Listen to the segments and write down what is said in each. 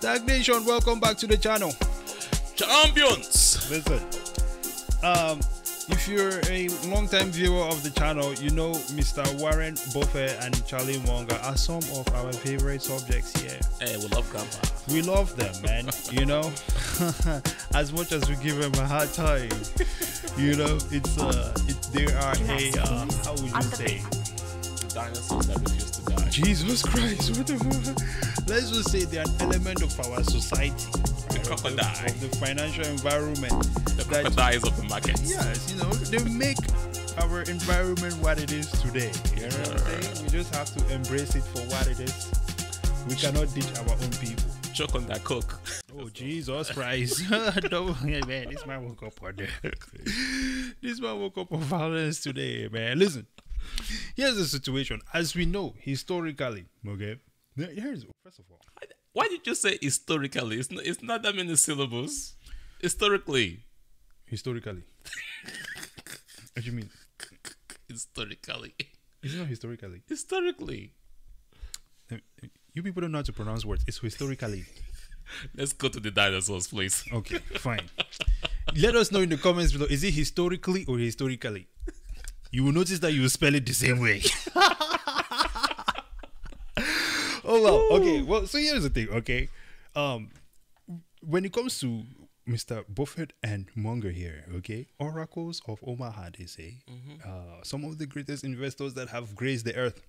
Stagnation, welcome back to the channel. Champions! Listen, if you're a long-time viewer of the channel, you know Mr. Warren Buffett and Charlie Munger are some of our favorite subjects here. Hey, we love grandpa. We love them, man. You know, as much as we give them a hard time, you know, they are how would you say? The dinosaurs that refuse to die. Jesus Christ, what the let's just say they're an element of our society. The crocodile. Of the financial environment. The crocodiles of the market. Yes, you know, they make our environment what it is today. You know what I'm saying? We just have to embrace it for what it is. We cannot ditch our own people. Choke on that coke. Oh, Jesus Christ. Hey, man, this man woke up on there. This man woke up on violence today, man. Listen, here's the situation. As we know, historically, okay? Here's, first of all. Why did you say historically? It's not that many syllables. Historically. Historically. What do you mean? Historically. It's not historically. Historically. You people don't know how to pronounce words. It's historically. Let's go to the dinosaurs, please. Okay, fine. Let us know in the comments below. Is it historically or historically? You will notice that you will spell it the same way. Oh well, okay. Well, so here's the thing, okay. When it comes to Mr. Buffett and Munger here, okay, oracles of Omaha, they say, some of the greatest investors that have graced the earth.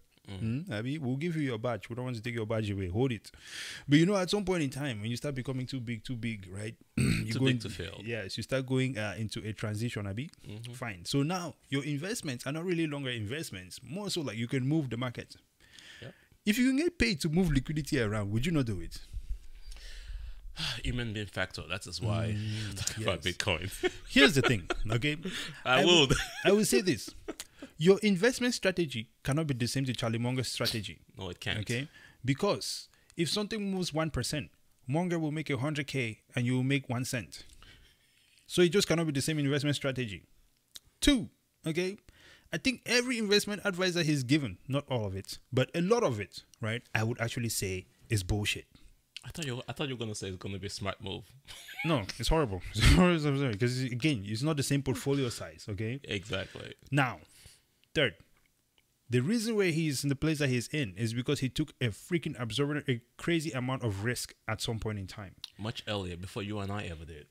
Abby, we'll give you your badge. We don't want to take your badge away. Hold it. But you know, at some point in time, when you start becoming too big, right? Too big to fail. Yes, you start going into a transition, Abby. Fine. So now your investments are not really longer investments. More so like you can move the market. If you can get paid to move liquidity around, would you not do it? Human being factor. That is why I talk about Bitcoin. Here's the thing, okay? I would. I will say this. Your investment strategy cannot be the same to Charlie Munger's strategy. No, it can't. Okay? Because if something moves 1%, Munger will make 100K and you will make 1 cent. So it just cannot be the same investment strategy. 2, okay? I think every investment advisor he's given, not all of it, but a lot of it, right? I would actually say is bullshit. I thought you were gonna say it's gonna be a smart move. No, it's horrible. Because again, it's not the same portfolio size, okay? Exactly. Now, third, the reason why he's in the place that he's in is because he took a freaking a crazy amount of risk at some point in time. Much earlier, before you and I ever did.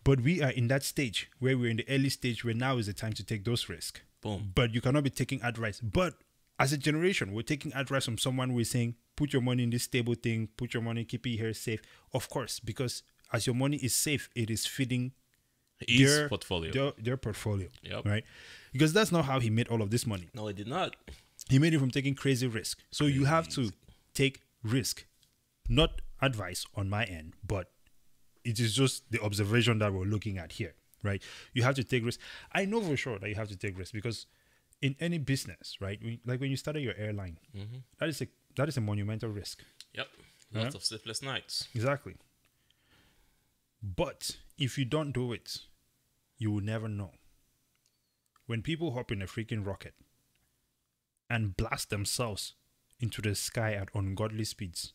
But we are in that stage where we're in the early stage where now is the time to take those risks. Boom. But you cannot be taking advice. But as a generation, we're taking advice from someone who's saying, put your money in this stable thing, put your money, keep it here safe. Of course, because as your money is safe, it is feeding their portfolio. Their portfolio. Yep. Right? Because that's not how he made all of this money. No, he did not. He made it from taking crazy risk. So you have to take risk. Not advice on my end, but it is just the observation that we're looking at here, right? You have to take risks. I know for sure that you have to take risks because in any business, right? Like when you started your airline, that is a monumental risk. Yep. Lots of sleepless nights. Exactly. But if you don't do it, you will never know. When people hop in a freaking rocket and blast themselves into the sky at ungodly speeds,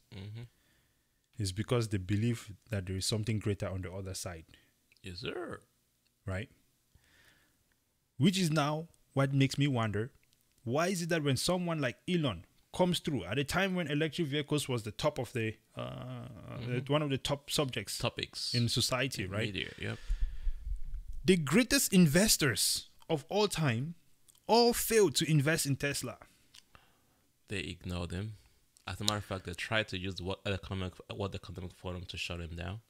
it's because they believe that there is something greater on the other side. Yes, sir. Right? Which is now what makes me wonder, why is it that when someone like Elon comes through at a time when electric vehicles was the top of the one of the top topics in society, right? Media, yep. The greatest investors of all time all failed to invest in Tesla. They ignored him. As a matter of fact, they tried to use the World Economic Forum to shut him down.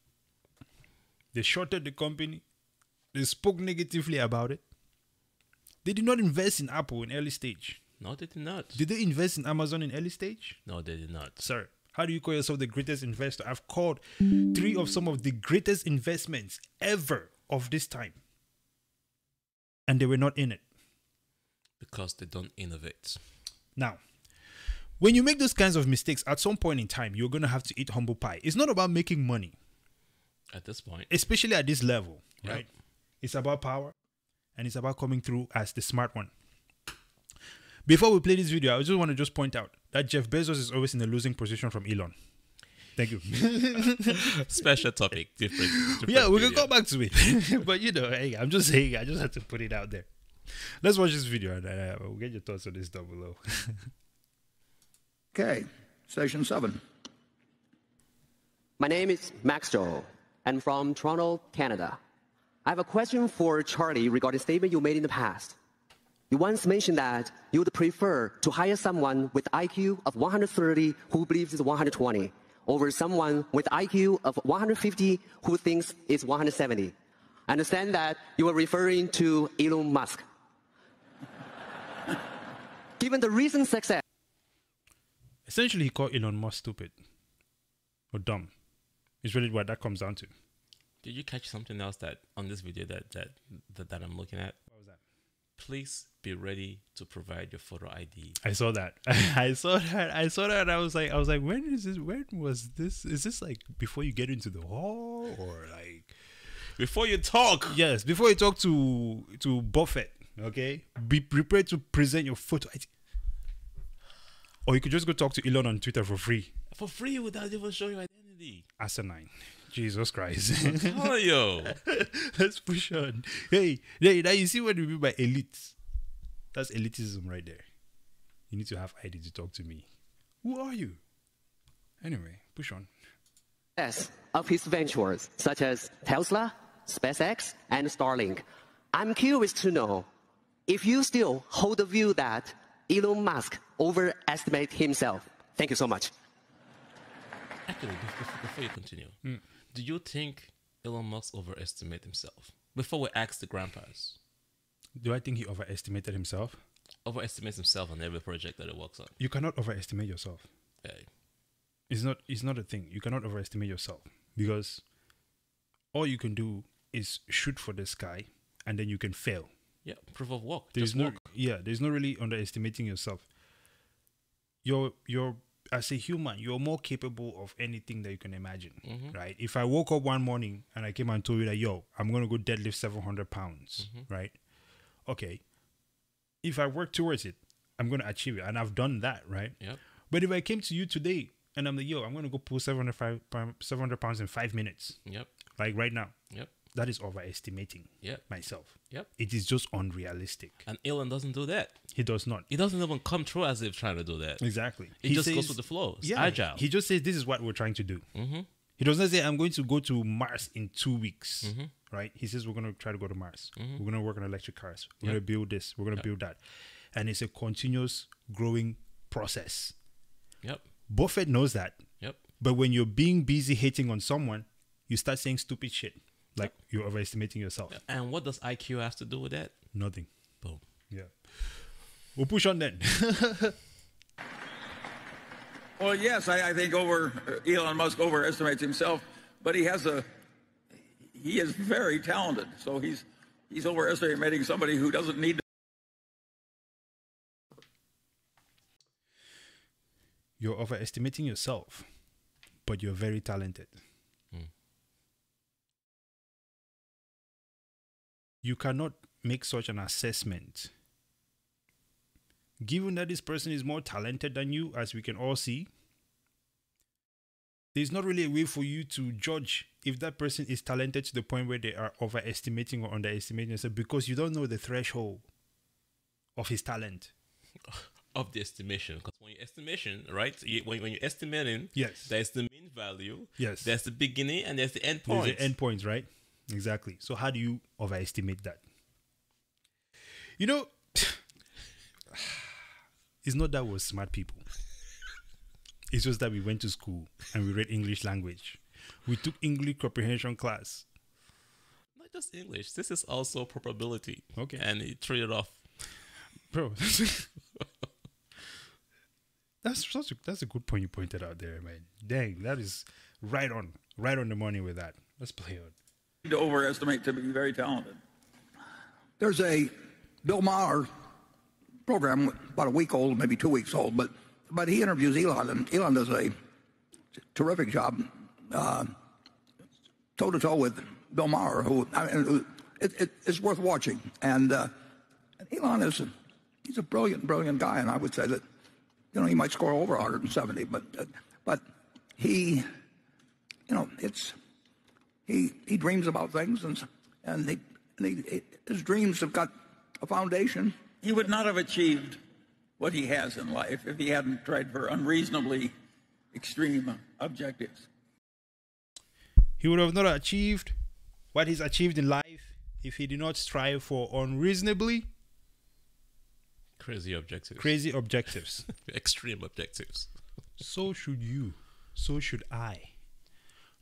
They shorted the company. They spoke negatively about it. They did not invest in Apple in early stage. No, they did not. Did they invest in Amazon in early stage? No, they did not. Sir, how do you call yourself the greatest investor? I've called 3 of some of the greatest investments ever of this time. And they were not in it. Because they don't innovate. Now, when you make those kinds of mistakes, at some point in time, you're going to have to eat humble pie. It's not about making money. At this point. Especially at this level, right? It's about power. And it's about coming through as the smart one. Before we play this video, I just want to point out that Jeff Bezos is always in a losing position from Elon. Thank you. Special topic, different. Yeah, we can video. go back to it. But, hey, I'm just saying, I just had to put it out there. Let's watch this video and we'll get your thoughts on this down below. Okay, Station 7. My name is Max Joel. I'm from Toronto, Canada. I have a question for Charlie regarding a statement you made in the past. You once mentioned that you would prefer to hire someone with IQ of 130 who believes it's 120 over someone with IQ of 150 who thinks it's 170. I understand that you are referring to Elon Musk. Given the recent success... Essentially, he called Elon Musk stupid or dumb. It's really what that comes down to. Did you catch something else that on this video that I'm looking at? What was that? Please be ready to provide your photo ID. I saw that. I saw that. And I was like, when is this? When was this? Is this like before you get into the hall or like Before you talk? yes, before you talk to Buffett? Okay, be prepared to present your photo ID. Or you could just go talk to Elon on Twitter for free. For free without even showing your identity. Asinine. Jesus Christ. Oh, yo. Let's push on. Hey, now you see what we mean by elites. That's elitism right there. You need to have ID to talk to me. Who are you? Anyway, push on. of his ventures, such as Tesla, SpaceX, and Starlink. I'm curious to know if you still hold the view that Elon Musk overestimates himself. Thank you so much. Actually, before you continue, do you think Elon Musk overestimates himself? Before we ask the grandpas. Do I think he overestimated himself? Overestimates himself on every project that he works on. You cannot overestimate yourself. Okay. It's not a thing. You cannot overestimate yourself because all you can do is shoot for the sky and then you can fail. Yeah, proof of work. There's no really underestimating yourself. You're as a human, you're more capable of anything that you can imagine, right? If I woke up one morning and I came and told you that, yo, I'm going to go deadlift 700 pounds, right? Okay. If I work towards it, I'm going to achieve it. And I've done that, right? Yep. But if I came to you today and I'm like, yo, I'm going to go pull 700 pounds in 5 minutes, Yep. like right now, Yep. that is overestimating myself. Yep. It is just unrealistic. And Elon doesn't do that. He does not. He doesn't even come through as if trying to do that. Exactly. He just goes with the flow. It's agile. He just says, this is what we're trying to do. He doesn't say, I'm going to go to Mars in 2 weeks, right? He says, we're going to try to go to Mars. We're going to work on electric cars. We're going to build this. We're going to build that. And it's a continuous growing process. Yep. Buffett knows that. Yep. But when you're being busy hating on someone, you start saying stupid shit. Like you're overestimating yourself. And what does IQ have to do with that? Nothing. Boom. Yeah. We'll push on then. Well, yes, I think Elon Musk overestimates himself, but he is very talented. So he's overestimating somebody who doesn't need to. You're overestimating yourself, but you're very talented. You cannot make such an assessment. Given that this person is more talented than you, as we can all see, there's not really a way for you to judge if that person is talented to the point where they are overestimating or underestimating yourself because you don't know the threshold of his talent. Of the estimation. Because when you estimation, right? When you're estimating, yes, there's the mean value. Yes. There's the beginning and there's the end point. There's the end points, right? Exactly. So how do you overestimate that? You know, it's not that we're smart people. It's just that we went to school and we read English language. We took English comprehension class. Not just English. This is also probability. Okay. And he threw it off. Bro, that's a good point you pointed out there, man. Dang, that is right on the money with that. Let's play on. To overestimate to be very talented. There's a Bill Maher program about a week old, maybe 2 weeks old, but he interviews Elon, and Elon does a terrific job toe to toe with Bill Maher, who it's worth watching. And Elon he's a brilliant guy, and I would say that he might score over 170, but he it's he dreams about things, and his dreams have got a foundation. He would not have achieved what he has in life if he hadn't tried for unreasonably extreme objectives. He would have not achieved what he's achieved in life if he did not strive for unreasonably Crazy objectives. crazy objectives. Extreme objectives. So should you. So should I.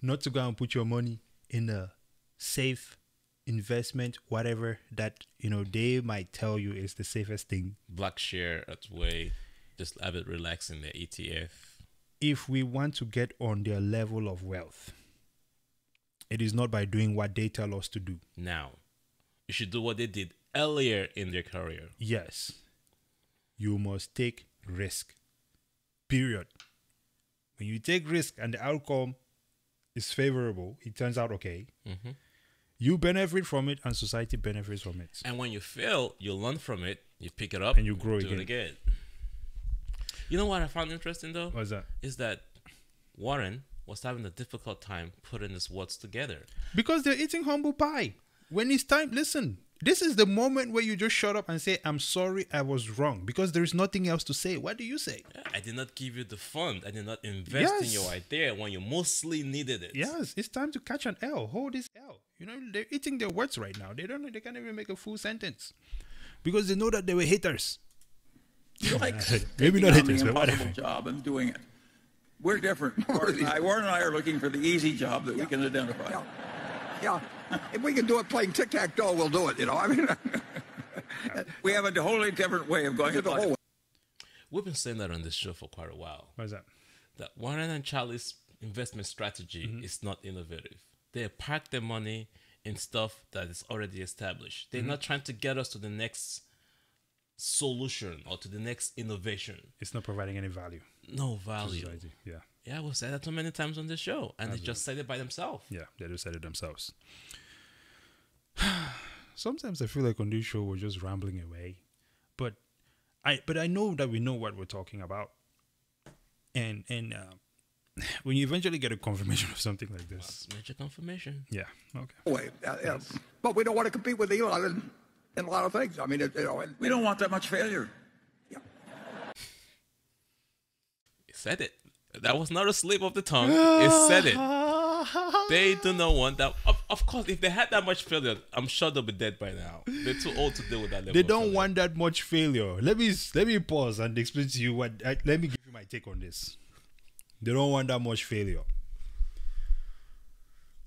Not to go and put your money in a safe investment, whatever that they might tell you is the safest thing. Black share at way. Just have it relax in the ETF. If we want to get on their level of wealth, it is not by doing what they tell us to do. Now, you should do what they did earlier in their career. Yes. You must take risk. Period. When you take risk and the outcome is favorable, it turns out okay. Mm-hmm. You benefit from it and society benefits from it. And when you fail, you learn from it, you pick it up, And you grow do again. it again. You know what I found interesting though? What's that? Is that Warren was having a difficult time putting his words together. Because they're eating humble pie. When it's time, listen, this is the moment where you just shut up and say, I'm sorry, I was wrong. Because there is nothing else to say. What do you say? I did not give you the fund. I did not invest in Yes. your idea when you mostly needed it. Yes, it's time to catch an L. Hold this L. They're eating their words right now. They can't even make a full sentence. Because they know that they were haters. He likes Maybe taking not on haters, the but impossible whatever. job and doing it. We're different. Warren and I are looking for the easy job that we can identify. Yeah. If we can do it playing tic-tac-toe, we'll do it, I mean, We have a wholly different way of going the about whole it. way. We've been saying that on this show for quite a while. What's that? That Warren and Charlie's investment strategy is not innovative. They park their money in stuff that is already established. They're not trying to get us to the next solution or to the next innovation. It's not providing any value No to value. society. Yeah. Yeah, we've said that too many times on this show, and they just said it by themselves. Yeah, they just said it themselves. Sometimes I feel like on this show we're just rambling away, but I know that we know what we're talking about, and when you eventually get a confirmation of something like this, It's major confirmation. yeah, okay, Way. Yeah. But we don't want to compete with Elon in a lot of things. I mean, We don't want that much failure. It said it. That was not a slip of the tongue. It said it. They do not want that. Of course, if they had that much failure, I'm sure they'll be dead by now. They're too old to deal with that level. they of don't failure. want that much failure. Let me pause and explain to you what. Let me give you my take on this. They don't want that much failure.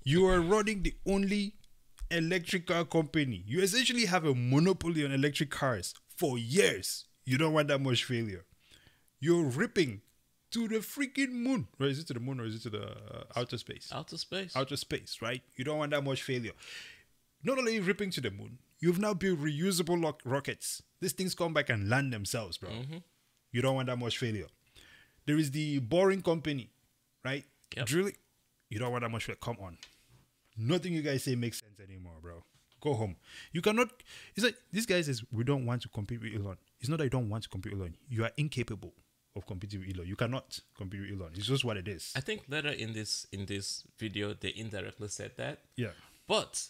You are running the only electric car company. You essentially have a monopoly on electric cars for years. You don't want that much failure. You're ripping to the freaking moon. Right? Is it to the moon or is it to the outer space? Outer space. Outer space, right? You don't want that much failure. Not only ripping to the moon, you've now built reusable rockets. These things come back and land themselves, bro. You don't want that much failure. There is the boring company, right? Yep. Drilling. You don't want that much failure. Come on. Nothing you guys say makes sense anymore, bro. Go home. You cannot. It's like this guy says, we don't want to compete with Elon. It's not that you don't want to compete with Elon. You are incapable of competing with Elon. You cannot compete with Elon. It's just what it is. I think later in this video they indirectly said that. Yeah. But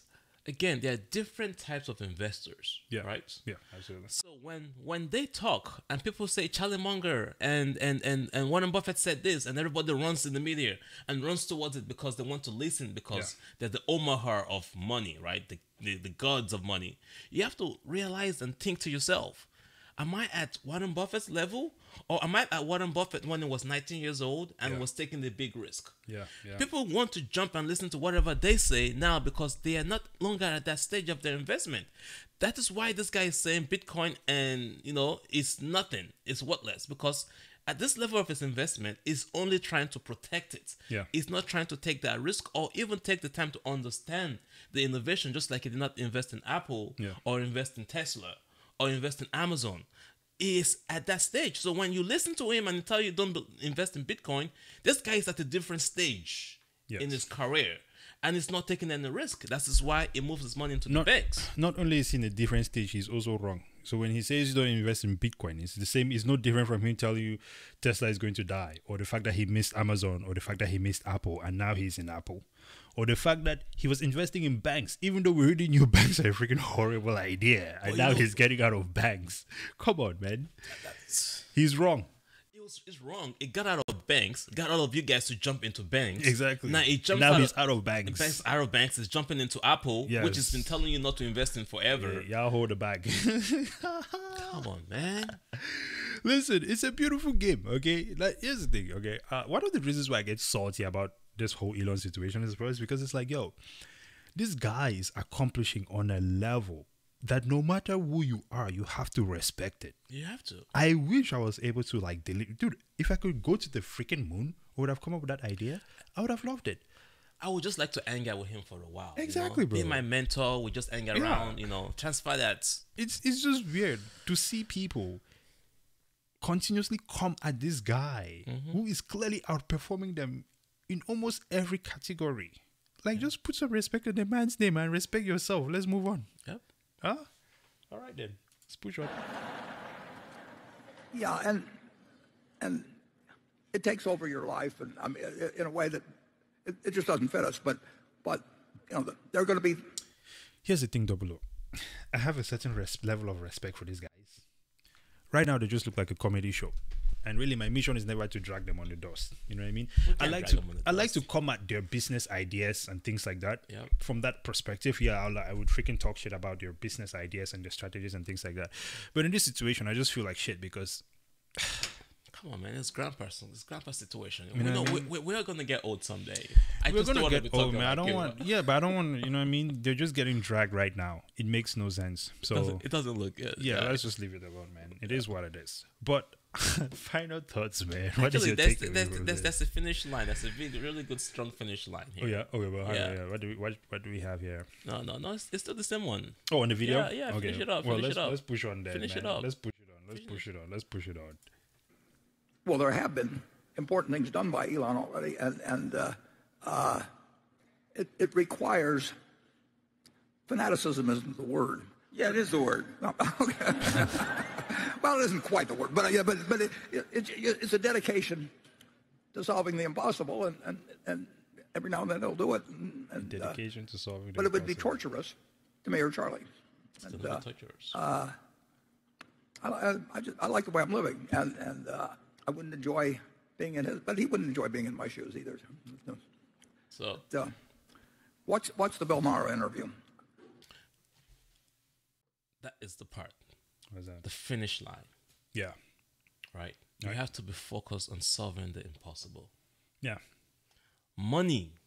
again, there are different types of investors. Yeah. Right? Yeah, absolutely. So when they talk and people say Charlie Munger and Warren Buffett said this, and everybody runs in the media and runs towards it because they want to listen, because they're the Omaha of money, right? The gods of money. You have to realize and think to yourself, am I at Warren Buffett's level? Or am I at Warren Buffett when he was 19 years old and was taking the big risk? Yeah, yeah. People want to jump and listen to whatever they say now because they are not longer at that stage of their investment. That is why this guy is saying Bitcoin and, it's nothing. It's worthless because at this level of his investment, he's only trying to protect it. Yeah. He's not trying to take that risk or even take the time to understand the innovation, just like he did not invest in Apple or invest in Tesla or invest in Amazon. Is at that stage. So when you listen to him and he tell you don't invest in Bitcoin, this guy is at a different stage in his career. and it's not taking any risk. That is why it moves his money into the banks. Not only is he in a different stage, he's also wrong. So when he says you don't invest in Bitcoin, it's the same. It's no different from him telling you Tesla is going to die, or the fact that he missed Amazon, or the fact that he missed Apple, and now he's in Apple, or the fact that he was investing in banks, even though we already knew banks are a freaking horrible idea, and now he's getting out of banks. Come on, man. He's wrong. It's wrong. It got out of banks, got all of you guys to jump into banks. Exactly. Now it jumps now he's out of banks. Out of banks is jumping into Apple, Yes. which has been telling you not to invest in forever. Yeah, y'all hold the bag. Come on, man. Listen, it's a beautiful game, okay? Like, here's the thing, okay? One of the reasons why I get salty about this whole Elon situation is because it's like, yo, this guy is accomplishing on a level that no matter who you are, you have to respect it. You have to. I wish I was able to like delete. Dude, if I could go to the freaking moon, I would have come up with that idea. I would have loved it. I would just like to hang out with him for a while. Exactly, bro. Be my mentor. We just hang around, transfer that. It's just weird to see people continuously come at this guy who is clearly outperforming them in almost every category. Like, just put some respect on the man's name and respect yourself. Let's move on. Yep. Huh? All right then. Let's push on. Yeah, and it takes over your life, and I mean, in a way that it just doesn't fit us. But they're going to be. Here's the thing, Double O. I have a certain level of respect for these guys. Right now, they just look like a comedy show, and really, my mission is never to drag them on the dust. You know what I mean? I like to come at their business ideas and things like that. Yep. From that perspective, yeah, I would freaking talk shit about their business ideas and their strategies and things like that. But in this situation, I just feel like shit because. Come on, man. It's grandpa's situation. You We are going to get old someday. We're gonna get old, man. I don't want. Yeah, but I don't want. You know what I mean? They're just getting dragged right now. It makes no sense. So it doesn't look good. yeah, let's just leave it alone, man. It is what it is. But final thoughts, man. What is Actually, your that's takeaway? that's the finish line. That's a really good, strong finish line here. Oh yeah. Okay. Well, Yeah. What do we have here? No. It's still the same one. Oh, on the video. Yeah. Okay. Finish it up. Well, Finish it up. let's push on there. Finish man. it up. Let's push it on. Let's push it on. Well, there have been important things done by Elon already, and it requires fanaticism isn't the word. Yeah, it is the word. Okay. Well, it isn't quite the word, but it's a dedication to solving the impossible, and every now and then they'll do it. And, Dedication to solving. but it would be torturous to me or Charlie. It's And, gonna be torturous. I like the way I'm living, and I wouldn't enjoy being in his, but he wouldn't enjoy being in my shoes either. So Watch the Bill Maher interview. that is the part. What's that? The finish line, Yeah. right? You have to be focused on solving the impossible. Yeah. Money,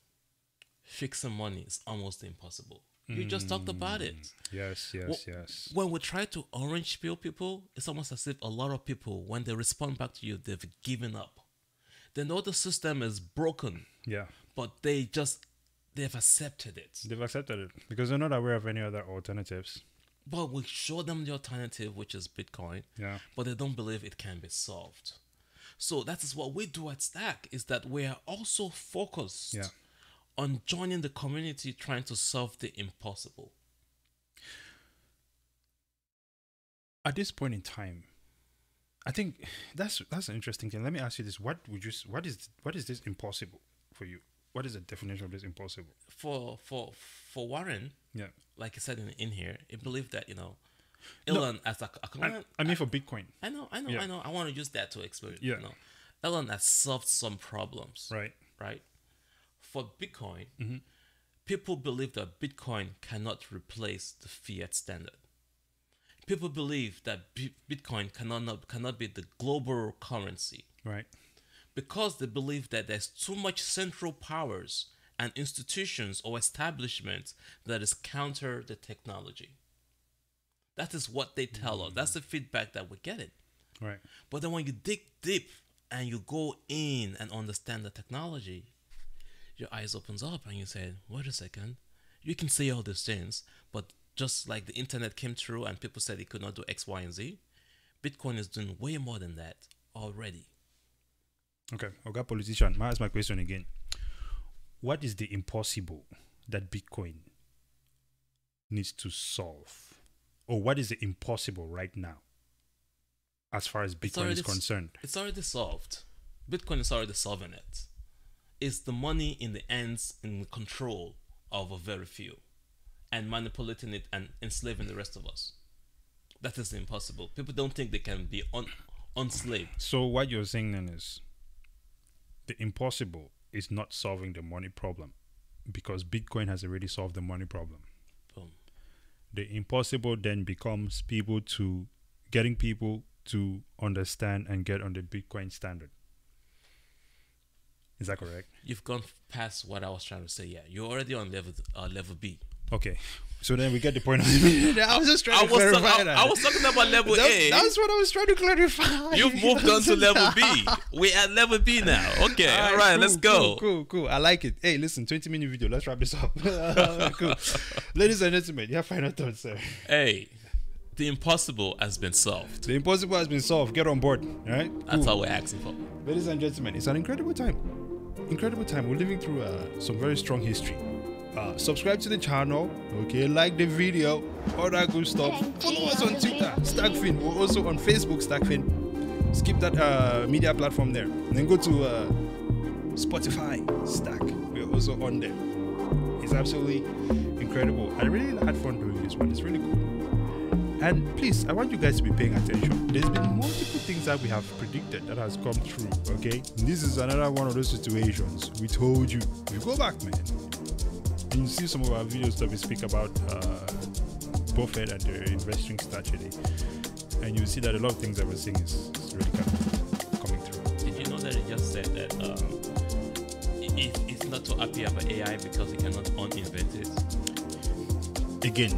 fixing money is almost impossible. You just talked about it. Yes. Yes. When we try to orange peel people, it's almost as if a lot of people, when they respond back to you, they've given up. They know the system is broken, Yeah. but they've accepted it. They've accepted it because they're not aware of any other alternatives. But we show them the alternative, which is Bitcoin, Yeah. but they don't believe it can be solved. So that is what we do at STAKK, is that we are also focused Yeah. on joining the community trying to solve the impossible. At this point in time, I think that's an interesting thing. Let me ask you this: what is this impossible for you? What is the definition of this impossible? For Warren, Yeah. like I said in here, he believed that, Elon as a I mean for Bitcoin. I know. Yeah. I want to use that to explain. Yeah. Elon has solved some problems. Right. Right. For Bitcoin, Mm-hmm. people believe that Bitcoin cannot replace the fiat standard. People believe that Bitcoin cannot be the global currency, Right. because they believe that there's too much central powers and institutions or establishments that is counter the technology. That is what they tell us. That's the feedback that we're getting. Right. But then when you dig deep and you go in and understand the technology, your eyes opens up and you say, wait a second, you can say all these things, but just like the internet came through and people said it could not do X, Y, and Z, Bitcoin is doing way more than that already. Okay. Okay, politician. May I ask my question again? What is the impossible that Bitcoin needs to solve? Or what is the impossible right now as far as Bitcoin is concerned? It's already solved. Bitcoin is already solving it. It's the money in the hands, in control of a very few, and manipulating it and enslaving the rest of us. That is impossible. People don't think they can be unslaved. So what you're saying then is the impossible is not solving the money problem, because Bitcoin has already solved the money problem. Boom. The impossible then becomes getting people to understand and get on the Bitcoin standard. Is that correct? You've gone past what I was trying to say. Yeah, you're already on level B. Okay, so then we get the point. I was just trying to clarify that. I was talking about level A. That's what I was trying to clarify. You've moved on to level B. We're at level B now. Okay, all right, cool, let's go. Cool. I like it. Hey, listen, 20-minute video. Let's wrap this up. Cool. Ladies and gentlemen, your final thoughts, sir. Hey, the impossible has been solved. The impossible has been solved. Get on board. All right? That's all we're asking for. Ladies and gentlemen, it's an incredible time. Incredible time. We're living through some very strong history. Subscribe to the channel, okay? Like the video, all that good stuff. Follow us on Twitter, STAKK. We're also on Facebook, STAKK. Skip that media platform there. And then go to Spotify, STAKK. We're also on there. It's absolutely incredible. I really had fun doing this one. It's really cool. And please, I want you guys to be paying attention. There's been multiple things that we have predicted that has come true, okay? This is another one of those situations. We told you. If you go back, man, you see some of our videos that we speak about Buffett and the investing strategy, and you see that a lot of things that we're seeing is really kind of coming through. Did you know that it just said that it's not too happy about AI because it cannot uninvent it? Again,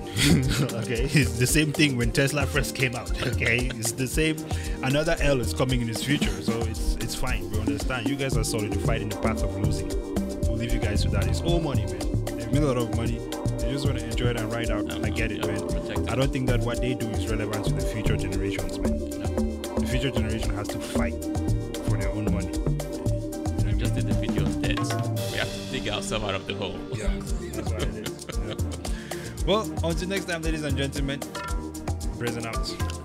okay, it's the same thing when Tesla first came out. Okay, it's the same. Another L is coming in his future, so it's fine. We understand. You guys are solidified in the path of losing. We'll leave you guys with that. It's all money, man. They've made a lot of money. They just want to enjoy it and ride out. I get it, man. I don't think that what they do is relevant to the future generations, man. The future generation has to fight for their own money. We just did the video on debt. We have to dig ourselves out of the hole. Yeah, that's what it is. Yeah. Well, until next time, ladies and gentlemen, present out.